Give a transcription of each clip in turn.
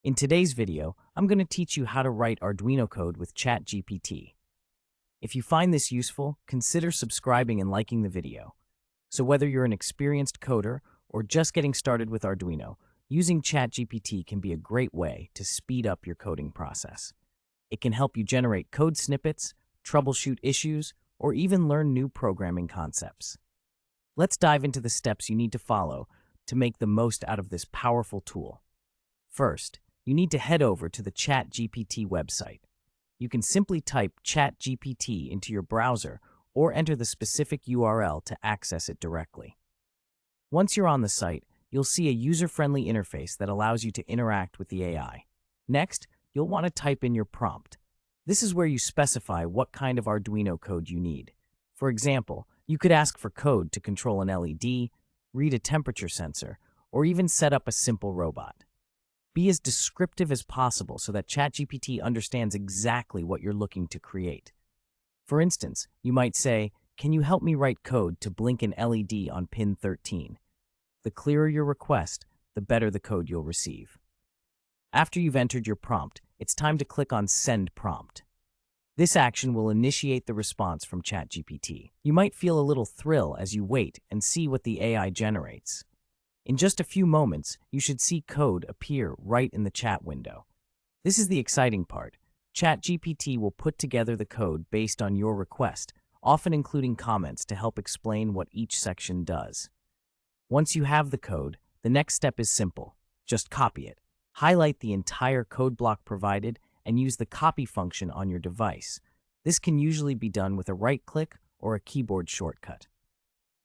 In today's video, I'm going to teach you how to write Arduino code with ChatGPT. If you find this useful, consider subscribing and liking the video. So whether you're an experienced coder or just getting started with Arduino, using ChatGPT can be a great way to speed up your coding process. It can help you generate code snippets, troubleshoot issues, or even learn new programming concepts. Let's dive into the steps you need to follow to make the most out of this powerful tool. First, you need to head over to the ChatGPT website. You can simply type ChatGPT into your browser or enter the specific URL to access it directly. Once you're on the site, you'll see a user-friendly interface that allows you to interact with the AI. Next, you'll want to type in your prompt. This is where you specify what kind of Arduino code you need. For example, you could ask for code to control an LED, read a temperature sensor, or even set up a simple robot. Be as descriptive as possible so that ChatGPT understands exactly what you're looking to create. For instance, you might say, "Can you help me write code to blink an LED on pin 13? The clearer your request, the better the code you'll receive. After you've entered your prompt, it's time to click on Send Prompt. This action will initiate the response from ChatGPT. You might feel a little thrill as you wait and see what the AI generates. In just a few moments, you should see code appear right in the chat window. This is the exciting part. ChatGPT will put together the code based on your request, often including comments to help explain what each section does. Once you have the code, the next step is simple. Just copy it. Highlight the entire code block provided and use the copy function on your device. This can usually be done with a right-click or a keyboard shortcut.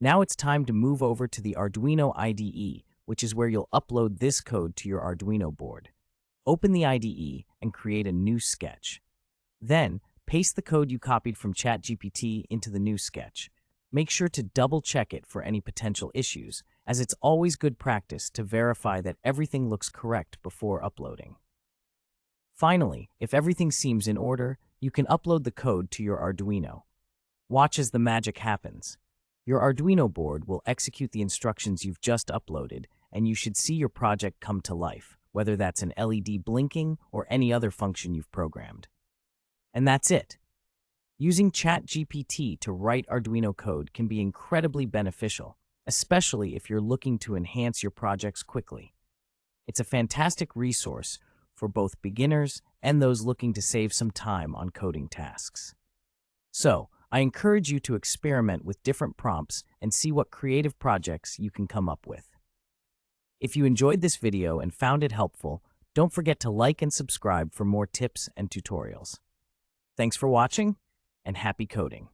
Now it's time to move over to the Arduino IDE, which is where you'll upload this code to your Arduino board. Open the IDE and create a new sketch. Then, paste the code you copied from ChatGPT into the new sketch. Make sure to double-check it for any potential issues, as it's always good practice to verify that everything looks correct before uploading. Finally, if everything seems in order, you can upload the code to your Arduino. Watch as the magic happens. Your Arduino board will execute the instructions you've just uploaded, and you should see your project come to life, whether that's an LED blinking or any other function you've programmed. And that's it. Using ChatGPT to write Arduino code can be incredibly beneficial, especially if you're looking to enhance your projects quickly. It's a fantastic resource for both beginners and those looking to save some time on coding tasks. So, I encourage you to experiment with different prompts and see what creative projects you can come up with. If you enjoyed this video and found it helpful, don't forget to like and subscribe for more tips and tutorials. Thanks for watching, and happy coding!